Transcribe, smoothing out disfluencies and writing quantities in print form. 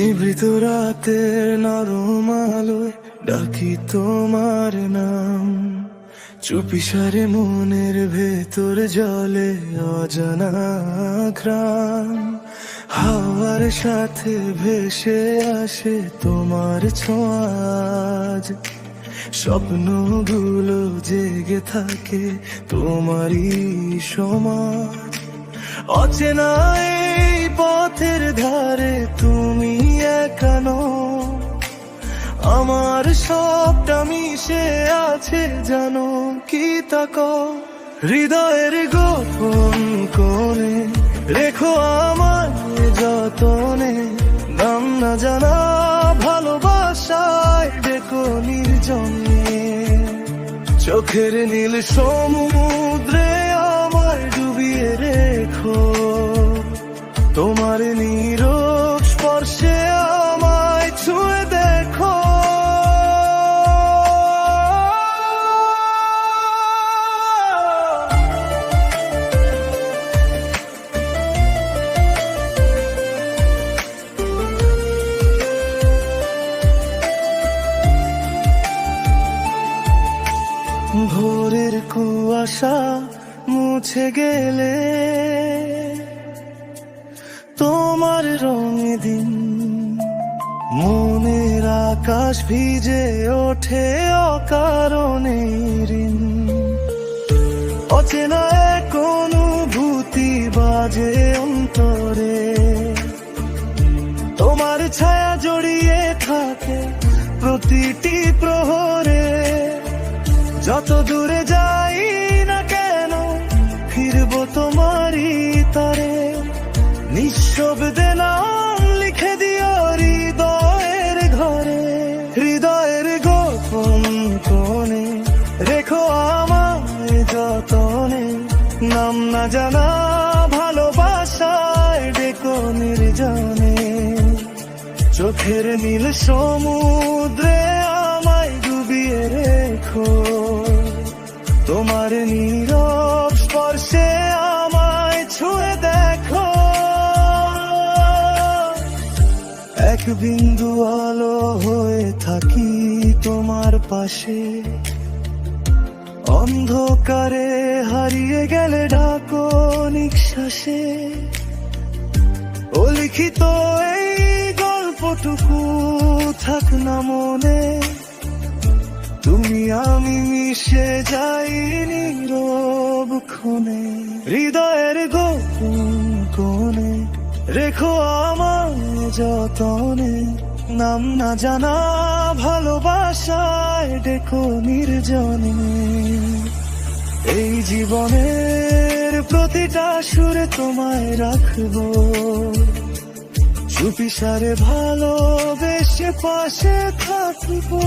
নিভৃত রাতের নরম আলোয় ডাকি তোমার নাম, চুপিসারে মনের ভেতর জলে অজানা ঘ্রাণ। হাওয়ার সাথে ভেসে আসে তোমার ছোঁয়াজ, স্বপ্নগুলো জেগে থাকে তোমারই সমাজ। অচেনা এই পথের ধারে তুমি একানো, আমার সবটা মিশে আছে জানো কি তাকো। হৃদয়ের গোপন কোণে রেখো আমার যতনে, নাম না জানা ভালোবাসায় ডেকো নির্জনে। চোখের নীল সমুদ্রে আমায় ডুবিয়ে রেখো, তোমার নীরব স্পর্শে আমায় ছুঁয়ে দেখো। ভোরের কুয়াশা মুছে গেলে তোমার রঙে দিন, মনের আকাশ ভিজে ওঠে অকারণে ঋণ। অচেনা এক অনুভূতি বাজে অন্তরে, তোমার ছায়া জড়িয়ে থাকে প্রতিটি প্রহরে। যত দূরে যাই না কেন ফিরবো তোমারই তরে, নিঃশব্দে নাম লিখে দিও হৃদয়ের ঘরে। হৃদয়ের গোপন কোণে রেখো আমায় যতনে, নাম না জানা ভালোবাসায় ডেকো নির্জনে। চোখের নীল সমুদ্রে আমায় ডুবিয়ে রেখো, তোমার নীরব স্পর্শে আমায় ছুঁয়ে দেখো। এক বিন্দু আলো হয়ে থাকি তোমার পাশে, অন্ধকারে হারিয়ে গেলে ডাকো নিঃশ্বাসে। ও লিখিত এই গল্পটুকু থাক না মনে, তুমি আমি মিশে যাই নীরব ক্ষণে। হৃদয়ের গোপন কোণে রেখো আমায় যতনে, নাম না জানা ভালোবাসায় ডেকো নির্জনে। এই জীবনের প্রতিটা সুরে তোমায় রাখবো, চুপিসারে ভালোবেসে পাশে থাকবো।